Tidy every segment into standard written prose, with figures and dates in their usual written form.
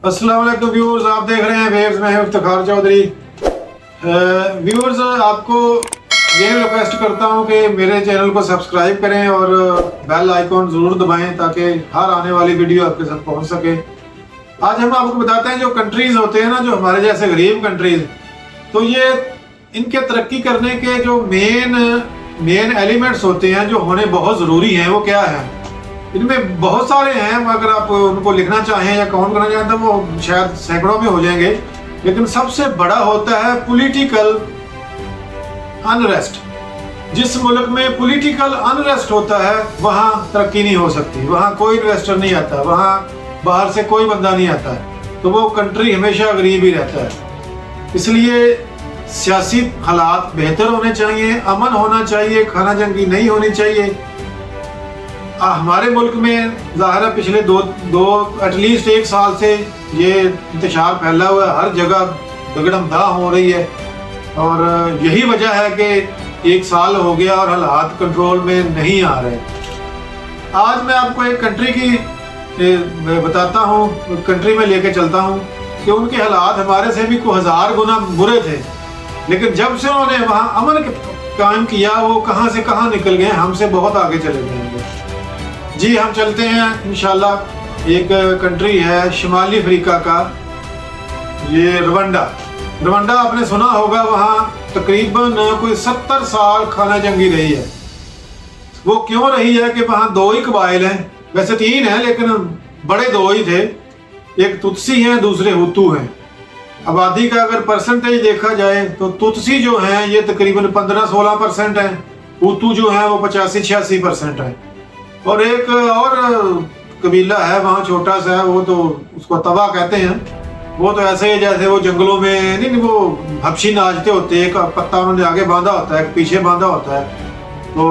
अस्सलाम वालेकुम व्यूअर्स, आप देख रहे हैं वेव्स में इफ्तिखार चौधरी। व्यूअर्स, आपको ये रिक्वेस्ट करता हूँ कि मेरे चैनल को सब्सक्राइब करें और बेल आइकॉन ज़रूर दबाएं ताकि हर आने वाली वीडियो आपके साथ पहुँच सके। आज हम आपको बताते हैं जो कंट्रीज़ होते हैं ना, जो हमारे जैसे गरीब कंट्रीज़, तो ये इनके तरक्की करने के जो मेन एलिमेंट्स होते हैं जो होने बहुत ज़रूरी हैं, वो क्या है? इनमें बहुत सारे हैं, अगर आप उनको लिखना चाहें या काउंट करना चाहें तो वो शायद सैकड़ों में हो जाएंगे, लेकिन सबसे बड़ा होता है पॉलिटिकल अनरेस्ट। जिस मुल्क में पॉलिटिकल अनरेस्ट होता है वहाँ तरक्की नहीं हो सकती, वहाँ कोई इन्वेस्टर नहीं आता, वहाँ बाहर से कोई बंदा नहीं आता, तो वो कंट्री हमेशा गरीब ही रहता है। इसलिए सियासी हालात बेहतर होने चाहिए, अमन होना चाहिए, खाना जंगी नहीं होनी चाहिए। हमारे मुल्क में ज़ाहिर है पिछले दो एटलीस्ट एक साल से ये इंतशार फैला हुआ है, हर जगह दगड़मदा हो रही है, और यही वजह है कि एक साल हो गया और हालात कंट्रोल में नहीं आ रहे। आज मैं आपको एक कंट्री की बताता हूँ, कंट्री में लेके चलता हूँ कि उनके हालात हमारे से भी कोई 1000 गुना बुरे थे, लेकिन जब से उन्होंने वहाँ अमन कायम किया वो कहाँ से कहाँ निकल गए, हमसे बहुत आगे चले गए। जी हम चलते हैं इंशाल्लाह। एक कंट्री है शुमाली अफ्रीका का, ये रवांडा आपने सुना होगा। वहाँ तकरीबन कोई 70 साल खाना जंगी रही है। वो क्यों रही है कि वहाँ 2 ही कबाइल हैं, वैसे 3 हैं लेकिन बड़े 2 ही थे, एक तुत्सी हैं, दूसरे हुतू हैं। आबादी का अगर परसेंटेज देखा जाए तो तुत्सी जो हैं ये तकरीबन 15-16% हैं, हुतू जो हैं वो 85-86% हैं, और एक और कबीला है वहाँ छोटा सा है, वो तो उसको तवा कहते हैं। वो तो ऐसे ही जैसे वो जंगलों में नहीं वो हबशी नाचते होते हैं, एक पत्ता उन्होंने आगे बांधा होता है, एक पीछे बांधा होता है, तो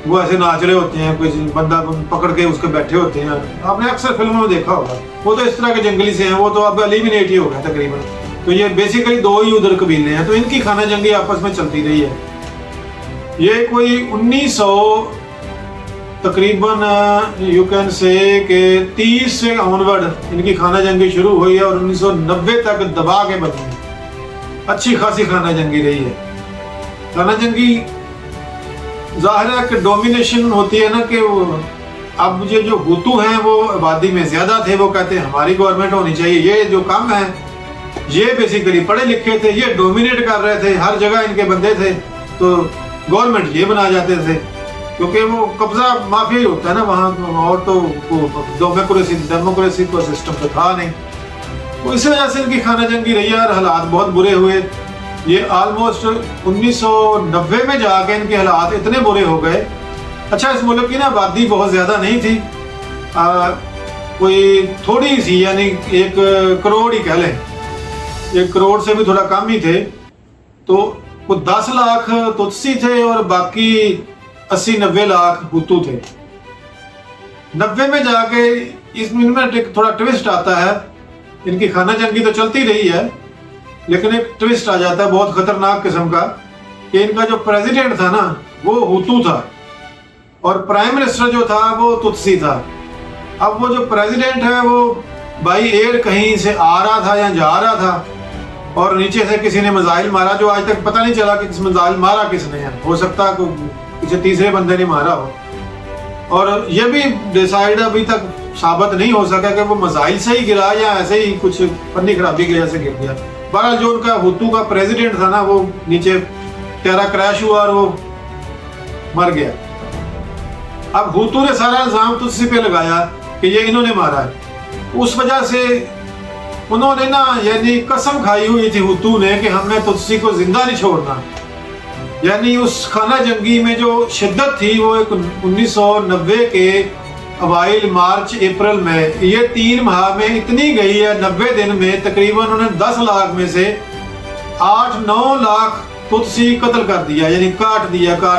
वो ऐसे नाच रहे होते हैं, कोई बंदा पकड़ के उसके बैठे होते हैं। आपने अक्सर फिल्मों में देखा होगा। वो तो इस तरह के जंगली से हैं, वो तो अब एलिमिनेट ही हो गए तकरीबन। तो ये बेसिकली 2 ही उधर कबीले हैं, तो इनकी खाना जंगी आपस में चलती रही है। ये कोई 1900 तकरीबन यू कैन से के 30 से ऑनवर्ड इनकी खाना जंगी शुरू हुई है और 1990 तक दबा के बनी। अच्छी खासी खाना जंगी रही है। खाना जंगी जाहिर है कि डोमिनेशन होती है ना, कि अब ये जो हुतू हैं वो आबादी में ज्यादा थे, वो कहते हैं हमारी गवर्नमेंट होनी चाहिए। ये जो कम है ये बेसिकली पढ़े लिखे थे, ये डोमिनेट कर रहे थे, हर जगह इनके बंदे थे, तो गवर्नमेंट ये बना जाते थे, क्योंकि वो कब्जा माफिया ही होता है ना वहाँ, और तो डेमोक्रेसी को सिस्टम तो था नहीं। तो इस वजह से इनकी खाना जंगी रही है और हालात बहुत बुरे हुए। ये ऑलमोस्ट 1990 में जाके इनके हालात इतने बुरे हो गए। अच्छा, इस मुल्क की ना आबादी बहुत ज़्यादा नहीं थी, कोई थोड़ी सी, यानी 1 करोड़ ही कह लें, 1 करोड़ से भी थोड़ा कम ही थे। तो वो 10 लाख तुत्सी थे और बाकी 80-90 लाख हुतू थे। 90 में जाके इसमें थोड़ा ट्विस्ट आता है। इनकी खाना जंगी तो चलती रही है, लेकिन एक ट्विस्ट आ जाता है बहुत खतरनाक किस्म का, कि इनका जो प्रेसिडेंट था ना वो हुतू था और प्राइम मिनिस्टर जो था वो तुत्सी था। अब वो जो प्रेसिडेंट है वो बाई एयर कहीं से आ रहा था या जा रहा था, और नीचे से किसी ने मिसाइल मारा, जो आज तक पता नहीं चला कि किस मिसाइल मारा किसने है। हो सकता है किसी तीसरे बंदे ने मारा हो, और ये भी डिसाइड अभी तक साबित नहीं हो सका कि वो मिसाइल से ही गिरा या ऐसे ही कुछ पन्नी खराबी की वजह से गिर गया। बहरहाल जो उनका हुतू का प्रेसिडेंट था ना वो नीचे टेरा क्रैश हुआ और वो मर गया। अब हुतू ने सारा इल्जाम तुत्सी पे लगाया कि ये इन्होंने मारा है। उस वजह से उन्होंने ना यानी कसम खाई हुई थी हुतू ने कि हमने तुत्सी को जिंदा नहीं छोड़ना। यानी उस खाना जंगी में जो शिद्दत थी वो एक 1990 के अवाइल मार्च अप्रैल में, ये 3 माह में इतनी गई है। 90 दिन में तकरीबन उन्होंने 10 लाख में से 8-9 लाख तुत्सी कत्ल कर दिया, यानी काट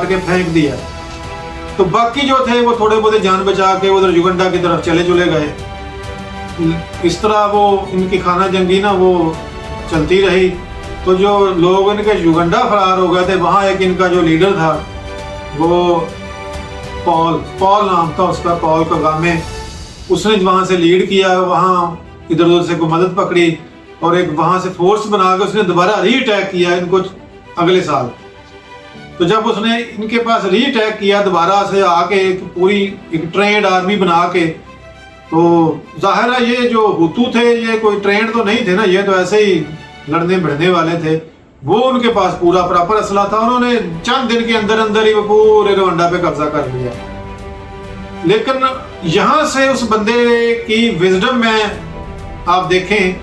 के फेंक दिया। तो बाकी जो थे वो थोड़े बहुत जान बचा के उधर युगांडा की तरफ चले गए। इस तरह वो इनकी खाना जंगी ना वो चलती रही। तो जो लोग इनके युगांडा फरार हो गए थे, वहाँ एक इनका जो लीडर था वो पॉल नाम था उसका, पॉल कगामे, उसने वहाँ से लीड किया। वहाँ इधर उधर से कोई मदद पकड़ी और एक वहां से फोर्स बना के उसने दोबारा री अटैक किया इनको अगले साल। तो जब उसने इनके पास री अटैक किया दोबारा से आके एक ट्रेंड आर्मी बना के, तो जाहिर है ये जो हुतू थे ये कोई ट्रेंड तो नहीं थे ना, ये तो ऐसे ही लड़ने भिड़ने वाले थे। वो उनके पास पूरा प्रॉपर असला था, उन्होंने चंद दिन के अंदर अंदर ही वो पूरे रवांडा पे कब्जा कर लिया। लेकिन यहां से उस बंदे की विजडम में आप देखें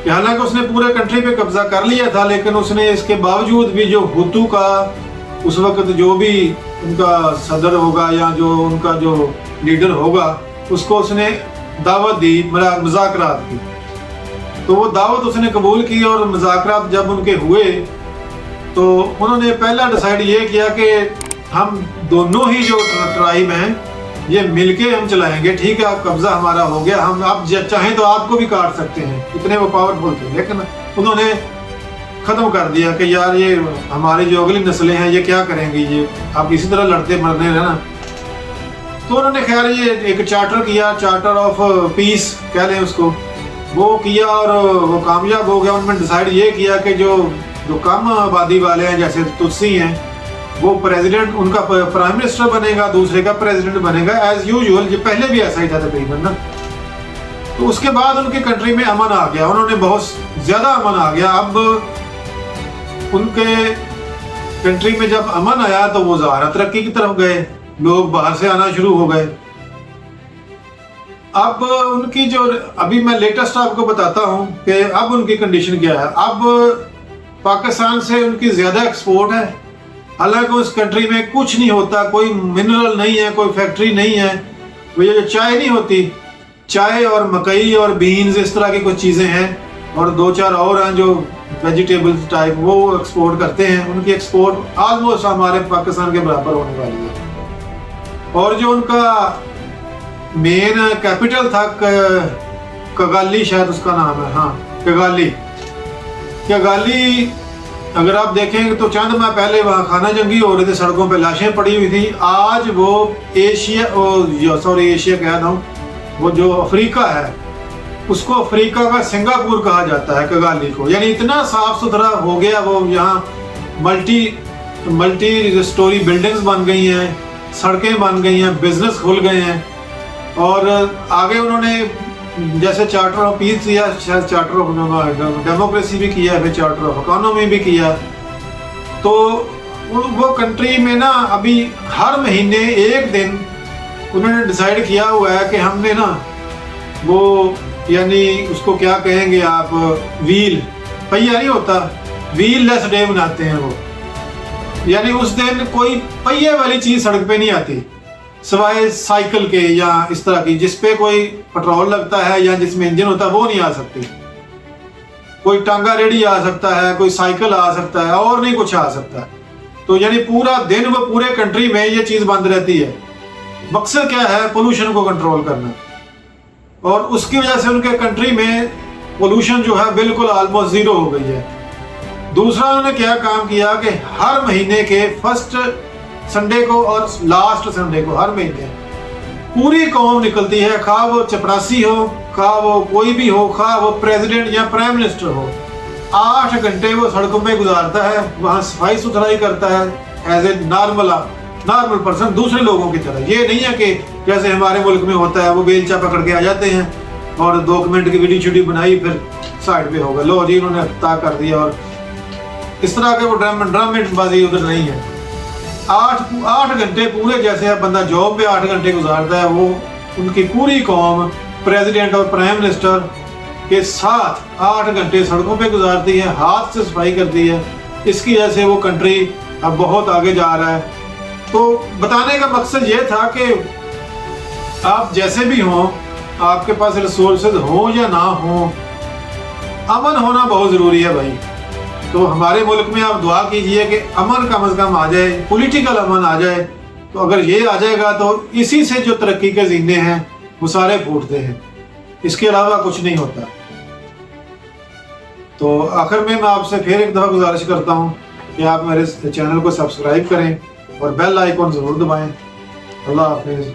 कि हालांकि उसने पूरे कंट्री पे कब्जा कर लिया था, लेकिन उसने इसके बावजूद भी जो हुतू का उस वक्त जो भी उनका सदर होगा या जो उनका जो लीडर होगा उसको उसने दावत दी मुज़ाकरात की। तो वो दावत उसने कबूल की और मुज़ाकरात जब उनके हुए तो उन्होंने पहला डिसाइड ये किया कि हम दोनों ही जो ट्राइब हैं ये मिलके हम चलाएंगे, ठीक है अब कब्जा हमारा हो गया, हम आप चाहें तो आपको भी काट सकते हैं, इतने वो पावरफुल थे। लेकिन उन्होंने ख़त्म कर दिया कि यार ये हमारी जो अगली नस्लें हैं ये क्या करेंगी, ये आप इसी तरह लड़ते मरने रहना। तो उन्होंने खैर ये एक चार्टर किया, चार्टर ऑफ पीस कह लें उसको, वो किया और वो कामयाब हो गया। उन्होंने डिसाइड ये किया कि जो कम आबादी वाले हैं जैसे तुत्सी हैं वो प्रेसिडेंट उनका प्राइम मिनिस्टर बनेगा, दूसरे का प्रेसिडेंट बनेगा एज यूजुअल। ये पहले भी ऐसा ही था तकरीबन ना। तो उसके बाद उनकी कंट्री में अमन आ गया, उन्होंने बहुत ज़्यादा अमन आ गया। अब उनके कंट्री में जब अमन आया तो वो ज़ाहिर तरक्की की तरफ गए, लोग बाहर से आना शुरू हो गए। अब उनकी जो अभी मैं लेटेस्ट आपको बताता हूं कि अब उनकी कंडीशन क्या है। अब पाकिस्तान से उनकी ज़्यादा एक्सपोर्ट है, हालांकि उस कंट्री में कुछ नहीं होता, कोई मिनरल नहीं है, कोई फैक्ट्री नहीं है। वो ये जो चाय नहीं होती, चाय और मकई और बीन्स इस तरह की कुछ चीज़ें हैं और दो चार और हैं जो वेजिटेबल्स टाइप, वो एक्सपोर्ट करते हैं। उनकी एक्सपोर्ट ऑलमोस्ट हमारे पाकिस्तान के बराबर होने वाली है। और जो उनका मेन कैपिटल था कगाली, शायद उसका नाम है, हाँ कगाली। अगर आप देखेंगे तो चंद माह पहले वहाँ खाना जंगी हो रहे थे, सड़कों पे लाशें पड़ी हुई थी। आज वो एशिया कह रहा हूँ, वो जो अफ्रीका है उसको अफ्रीका का सिंगापुर कहा जाता है कगाली को। यानी इतना साफ सुथरा हो गया वो, यहाँ मल्टी स्टोरी बिल्डिंग्स बन गई हैं, सड़कें बन गई हैं, बिजनेस खुल गए हैं। और आगे उन्होंने जैसे चार्टर ऑफ पीस किया, शायद चार्टर ऑफ डेमोक्रेसी भी किया, फिर चार्टर ऑफ इकोनॉमी भी किया। तो वो कंट्री में ना अभी हर महीने एक दिन उन्होंने डिसाइड किया हुआ है कि हमने ना वो, यानी उसको क्या कहेंगे आप, व्हील पहिया नहीं होता, व्हील लेस डे बनाते हैं वो। यानी उस दिन कोई पहिए वाली चीज सड़क पे नहीं आती सिवाय साइकिल के या इस तरह की जिसपे कोई पेट्रोल लगता है या जिसमें इंजन होता है, वो नहीं आ सकती। कोई टांगा रेडी आ सकता है, कोई साइकिल आ सकता है, और नहीं कुछ आ सकता। तो यानी पूरा दिन वो पूरे कंट्री में ये चीज बंद रहती है। मकसद क्या है? पोल्यूशन को कंट्रोल करना। और उसकी वजह से उनके कंट्री में पोल्यूशन जो है बिल्कुल ऑलमोस्ट जीरो हो गई है। दूसरा उन्होंने क्या काम किया कि हर महीने के फर्स्ट संडे को और लास्ट संडे को हर महीने पूरी कौम निकलती है, खा वो चपरासी हो, खा वो कोई भी हो, खा वो प्रेसिडेंट या प्राइम मिनिस्टर हो, 8 घंटे वो सड़कों पे गुजारता है, वहाँ सफाई सुथराई करता है एज ए नॉर्मल पर्सन, दूसरे लोगों की तरह। ये नहीं है कि जैसे हमारे मुल्क में होता है वो बेलचा पकड़ के आ जाते हैं और 2 मिनट की वीडियो बनाई फिर साइड पे होगा, लो जी उन्होंने हफ्ता कर दिया। और इस तरह के वो ड्रामेबाजी उधर नहीं है। 8 घंटे पूरे, जैसे अब बंदा जॉब पे 8 घंटे गुजारता है, वो उनकी पूरी कौम प्रेसिडेंट और प्राइम मिनिस्टर के साथ 8 घंटे सड़कों पे गुजारती है, हाथ से सफाई करती है। इसकी वजह से वो कंट्री अब बहुत आगे जा रहा है। तो बताने का मकसद ये था कि आप जैसे भी हों, आपके पास रिसोर्सेज हो या ना हो, अमन होना बहुत ज़रूरी है भाई। तो हमारे मुल्क में आप दुआ कीजिए कि अमन कम से कम आ जाए, पॉलिटिकल अमन आ जाए। तो अगर ये आ जाएगा तो इसी से जो तरक्की के जीने हैं वो सारे फूटते हैं, इसके अलावा कुछ नहीं होता। तो आखिर में मैं आपसे फिर एक दफ़ा गुजारिश करता हूँ कि आप मेरे चैनल को सब्सक्राइब करें और बेल आइकॉन ज़रूर दबाएं। अल्लाह हाफिज़।